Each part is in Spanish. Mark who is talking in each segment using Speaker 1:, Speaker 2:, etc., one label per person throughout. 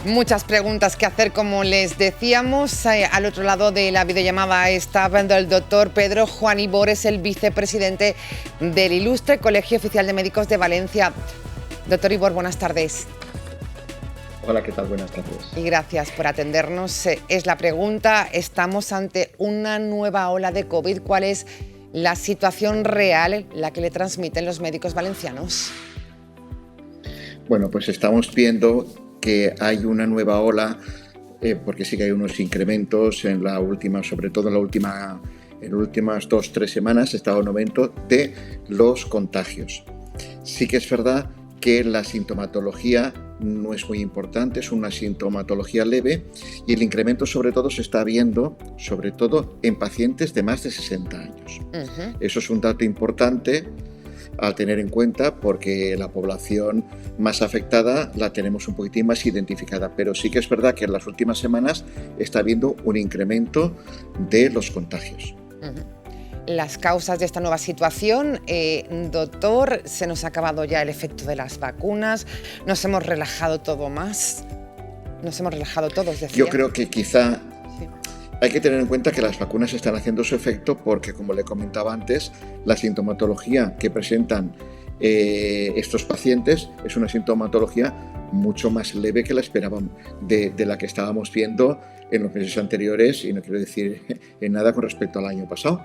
Speaker 1: Muchas preguntas que hacer, como les decíamos. Al otro lado de la videollamada está hablando el doctor Pedro Juan Ibor, es el vicepresidente del Ilustre Colegio Oficial de Médicos de Valencia. Doctor Ibor, buenas tardes.
Speaker 2: Hola, ¿qué tal? Buenas tardes.
Speaker 1: Y gracias por atendernos. Es la pregunta, estamos ante una nueva ola de COVID. ¿Cuál es la situación real, la que le transmiten los médicos valencianos?
Speaker 2: Bueno, pues estamos viendo que hay una nueva ola, porque sí que hay unos incrementos en la última, sobre todo en las últimas 2-3 semanas, está un aumento de los contagios. Sí que es verdad que la sintomatología no es muy importante, es una sintomatología leve y el incremento sobre todo se está viendo sobre todo en pacientes de más de 60 años. Eso es un dato importante a tener en cuenta porque la población más afectada la tenemos un poquitín más identificada, pero sí que es verdad que en las últimas semanas está habiendo un incremento de los contagios.
Speaker 1: Las causas de esta nueva situación, doctor, se nos ha acabado ya el efecto de las vacunas, nos hemos relajado todo más, nos hemos relajado todos, decía.
Speaker 2: Yo creo que quizá hay que tener en cuenta que las vacunas están haciendo su efecto porque, como le comentaba antes, la sintomatología que presentan estos pacientes es una sintomatología mucho más leve que la esperábamos, de la que estábamos viendo en los meses anteriores, y no quiero decir en nada con respecto al año pasado,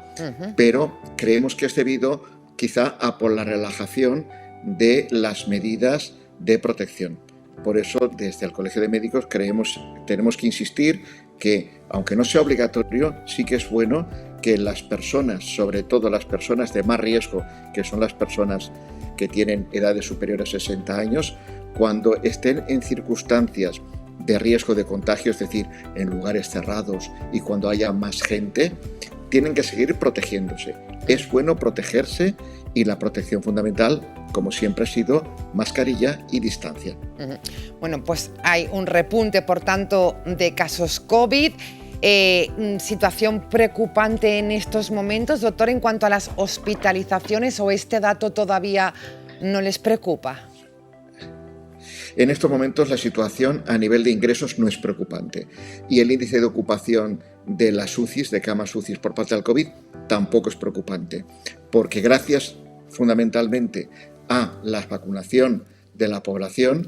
Speaker 2: pero creemos que es debido quizá a por la relajación de las medidas de protección. Por eso, desde el Colegio de Médicos tenemos que insistir que, aunque no sea obligatorio, sí que es bueno que las personas, sobre todo las personas de más riesgo, que son las personas que tienen edades superiores a 60 años, cuando estén en circunstancias de riesgo de contagio, es decir, en lugares cerrados y cuando haya más gente, tienen que seguir protegiéndose. Es bueno protegerse y la protección fundamental, como siempre ha sido, mascarilla y distancia.
Speaker 1: Bueno, pues hay un repunte, por tanto, de casos COVID. Situación preocupante en estos momentos, doctor, en cuanto a las hospitalizaciones, ¿o este dato todavía no les preocupa?
Speaker 2: En estos momentos la situación a nivel de ingresos no es preocupante y el índice de ocupación de las UCIs, de camas UCIs por parte del COVID, tampoco es preocupante, porque gracias fundamentalmente a la vacunación de la población,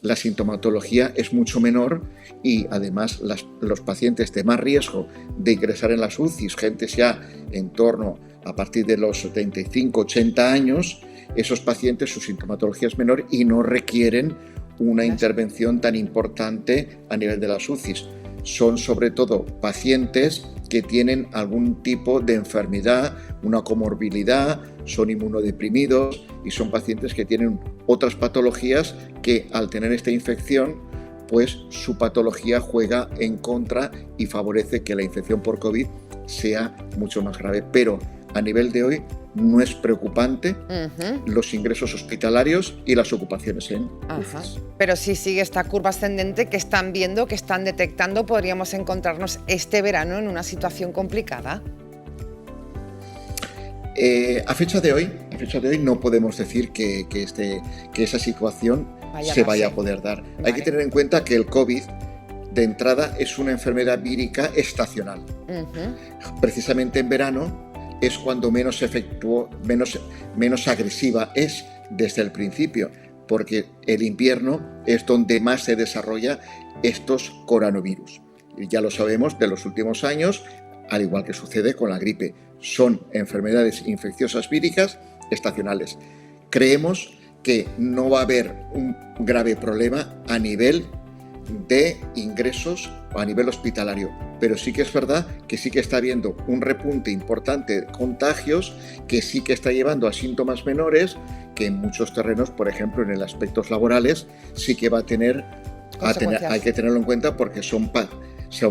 Speaker 2: la sintomatología es mucho menor y además los pacientes de más riesgo de ingresar en las UCIs, gente ya en torno a partir de los 75-80 años, esos pacientes su sintomatología es menor y no requieren una intervención tan importante a nivel de las UCIs. Son sobre todo pacientes que tienen algún tipo de enfermedad, una comorbilidad, son inmunodeprimidos y son pacientes que tienen otras patologías que al tener esta infección, pues su patología juega en contra y favorece que la infección por COVID sea mucho más grave. Pero a nivel de hoy no es preocupante los ingresos hospitalarios y las ocupaciones en UCIs.
Speaker 1: Pero si sigue esta curva ascendente que están viendo, que están detectando, podríamos encontrarnos este verano en una situación complicada.
Speaker 2: A fecha de hoy no podemos decir que esa situación se vaya a poder dar. Vale. Hay que tener en cuenta que el COVID de entrada es una enfermedad vírica estacional. Precisamente en verano es cuando menos agresiva es desde el principio, porque el invierno es donde más se desarrolla estos coronavirus. Y ya lo sabemos de los últimos años, al igual que sucede con la gripe. Son enfermedades infecciosas víricas estacionales. Creemos que no va a haber un grave problema a nivel de ingresos o a nivel hospitalario, pero sí que es verdad que sí que está habiendo un repunte importante de contagios que sí que está llevando a síntomas menores que en muchos terrenos, por ejemplo en el aspectos laborales, sí que va a tener, hay que tenerlo en cuenta porque son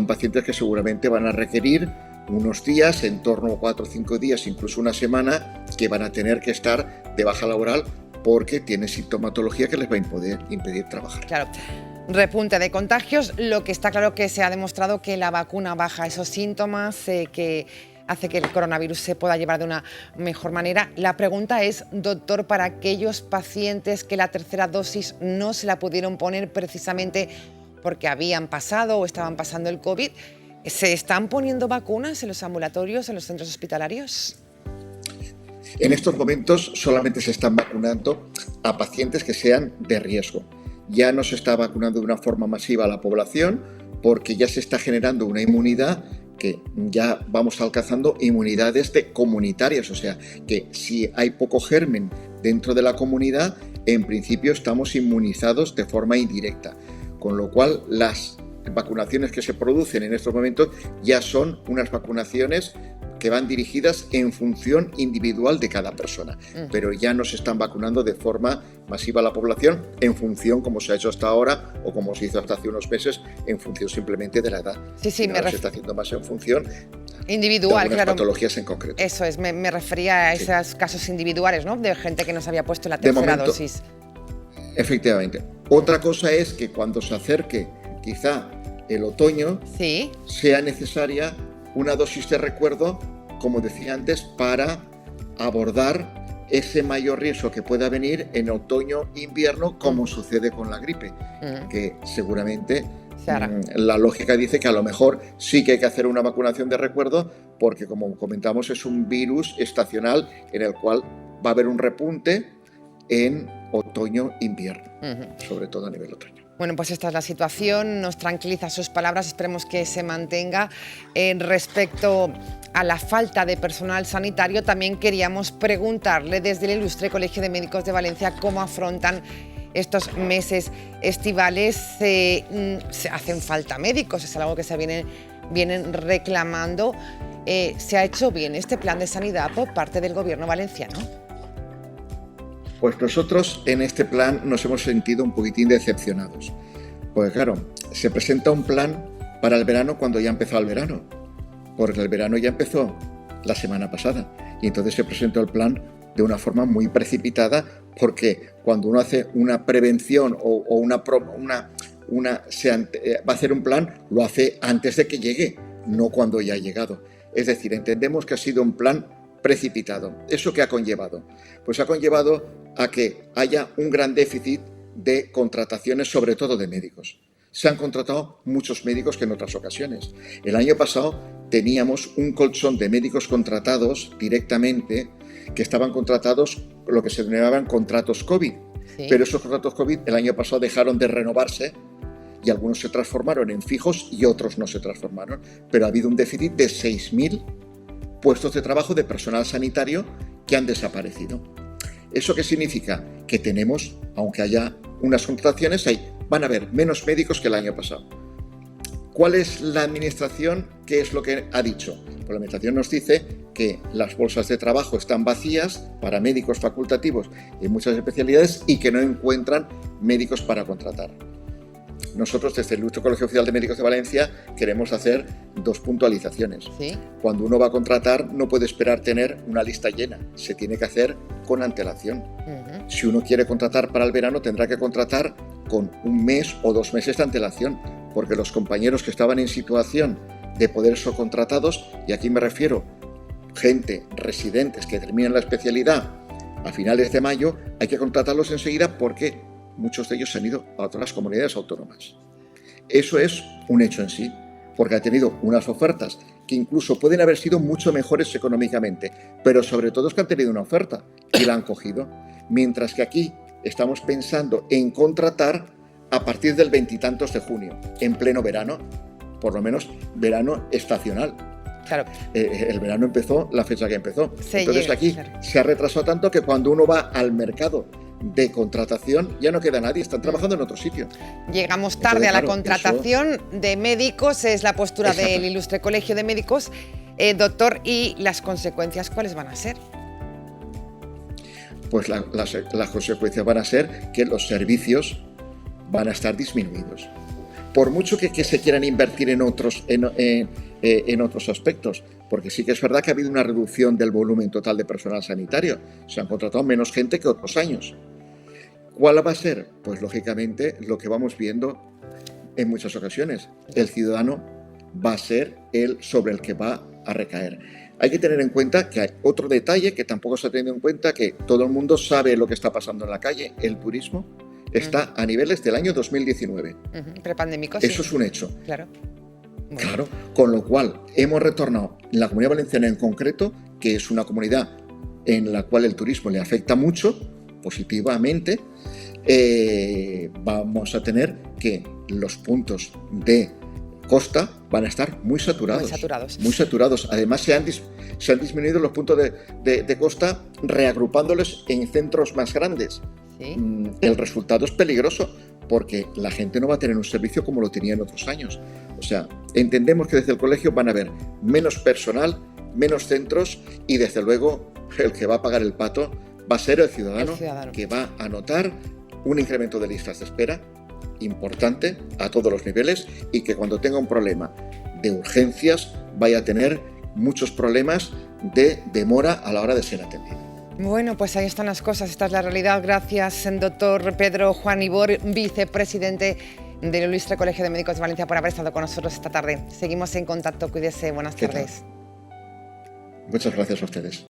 Speaker 2: pacientes que seguramente van a requerir unos días, en torno a 4 o 5 días, incluso una semana, que van a tener que estar de baja laboral porque tienen sintomatología que les va a impedir trabajar.
Speaker 1: Claro. Repunte de contagios, lo que está claro que se ha demostrado que la vacuna baja esos síntomas, que hace que el coronavirus se pueda llevar de una mejor manera. La pregunta es, doctor, para aquellos pacientes que la tercera dosis no se la pudieron poner precisamente porque habían pasado o estaban pasando el COVID. ¿Se están poniendo vacunas en los ambulatorios, en los centros hospitalarios?
Speaker 2: En estos momentos solamente se están vacunando a pacientes que sean de riesgo. Ya no se está vacunando de una forma masiva a la población porque ya se está generando una inmunidad que ya vamos alcanzando inmunidades comunitarias, o sea, que si hay poco germen dentro de la comunidad, en principio estamos inmunizados de forma indirecta, con lo cual las vacunaciones que se producen en estos momentos ya son unas vacunaciones que van dirigidas en función individual de cada persona, pero ya no se están vacunando de forma masiva a la población en función, como se ha hecho hasta ahora o como se hizo hasta hace unos meses, en función simplemente de la edad.
Speaker 1: Sí,
Speaker 2: se está haciendo más en función
Speaker 1: individual,
Speaker 2: de algunas patologías en concreto.
Speaker 1: Eso es, me refería a esos casos individuales, ¿no? De gente que no se había puesto la tercera dosis.
Speaker 2: Efectivamente. Otra cosa es que cuando se acerque quizá el otoño, sea necesaria una dosis de recuerdo, como decía antes, para abordar ese mayor riesgo que pueda venir en otoño-invierno, como sucede con la gripe, que seguramente la lógica dice que a lo mejor sí que hay que hacer una vacunación de recuerdo, porque como comentamos es un virus estacional en el cual va a haber un repunte en otoño-invierno, sobre todo a nivel otoño.
Speaker 1: Bueno, pues esta es la situación, nos tranquiliza sus palabras, esperemos que se mantenga. Respecto a la falta de personal sanitario, también queríamos preguntarle desde el Ilustre Colegio de Médicos de Valencia cómo afrontan estos meses estivales. Se hacen falta médicos, es algo que se vienen reclamando. ¿Se ha hecho bien este plan de sanidad por parte del gobierno valenciano?
Speaker 2: Pues nosotros en este plan nos hemos sentido un poquitín decepcionados. Porque claro, se presenta un plan para el verano cuando ya empezó el verano. Porque el verano ya empezó la semana pasada. Y entonces se presentó el plan de una forma muy precipitada, porque cuando uno hace una prevención o va a hacer un plan, lo hace antes de que llegue, no cuando ya ha llegado. Es decir, entendemos que ha sido un plan precipitado. ¿Eso qué ha conllevado? Pues ha conllevado a que haya un gran déficit de contrataciones, sobre todo de médicos. Se han contratado muchos médicos que en otras ocasiones. El año pasado teníamos un colchón de médicos contratados directamente, que estaban contratados lo que se denominaban contratos COVID. ¿Sí? Pero esos contratos COVID el año pasado dejaron de renovarse y algunos se transformaron en fijos y otros no se transformaron. Pero ha habido un déficit de 6.000 puestos de trabajo de personal sanitario que han desaparecido. ¿Eso qué significa? Que tenemos, aunque haya unas contrataciones, van a haber menos médicos que el año pasado. ¿Cuál es la administración? ¿Qué es lo que ha dicho? Pues la administración nos dice que las bolsas de trabajo están vacías para médicos facultativos en muchas especialidades y que no encuentran médicos para contratar. Nosotros, desde el Ilustre Colegio Oficial de Médicos de Valencia, queremos hacer dos puntualizaciones. ¿Sí? Cuando uno va a contratar, no puede esperar tener una lista llena. Se tiene que hacer con antelación. Si uno quiere contratar para el verano, tendrá que contratar con 1 mes o 2 meses de antelación, porque los compañeros que estaban en situación de poder ser contratados, y aquí me refiero gente, residentes que terminan la especialidad a finales de mayo, hay que contratarlos enseguida porque muchos de ellos se han ido a otras comunidades autónomas. Eso es un hecho en sí, porque ha tenido unas ofertas que incluso pueden haber sido mucho mejores económicamente, pero sobre todo es que han tenido una oferta y la han cogido. Mientras que aquí estamos pensando en contratar a partir del 20 y tantos de junio, en pleno verano, por lo menos verano estacional. Claro. El verano empezó la fecha que empezó. Entonces aquí se ha retrasado tanto que cuando uno va al mercado de contratación ya no queda nadie, están trabajando en otro sitio.
Speaker 1: Llegamos tarde a la contratación de médicos, es la postura del Ilustre Colegio de Médicos. Doctor, ¿y las consecuencias cuáles van a ser? Pues
Speaker 2: las consecuencias van a ser que los servicios van a estar disminuidos. Por mucho que se quieran invertir en otros aspectos, porque sí que es verdad que ha habido una reducción del volumen total de personal sanitario, se han contratado menos gente que otros años. ¿Cuál va a ser? Pues lógicamente lo que vamos viendo en muchas ocasiones, el ciudadano va a ser el sobre el que va a recaer. Hay que tener en cuenta que hay otro detalle que tampoco se ha tenido en cuenta, que todo el mundo sabe lo que está pasando en la calle, el turismo. está a niveles del año 2019.
Speaker 1: Prepandémico, sí.
Speaker 2: Eso es un hecho.
Speaker 1: Claro. Bueno.
Speaker 2: Claro, con lo cual hemos retornado, en la Comunidad Valenciana en concreto, que es una comunidad en la cual el turismo le afecta mucho, positivamente, vamos a tener que los puntos de costa van a estar muy saturados. Muy saturados. Además, se han disminuido los puntos de costa reagrupándolos en centros más grandes. ¿Sí? El resultado es peligroso porque la gente no va a tener un servicio como lo tenía en otros años. O sea, entendemos que desde el colegio van a haber menos personal, menos centros y desde luego el que va a pagar el pato va a ser el ciudadano. Que va a notar un incremento de listas de espera importante a todos los niveles y que cuando tenga un problema de urgencias vaya a tener muchos problemas de demora a la hora de ser atendido.
Speaker 1: Bueno, pues ahí están las cosas, esta es la realidad. Gracias, doctor Pedro Juan Ibor, vicepresidente del Ilustre Colegio de Médicos de Valencia, por haber estado con nosotros esta tarde. Seguimos en contacto, cuídese, buenas tardes.
Speaker 2: Muchas gracias a ustedes.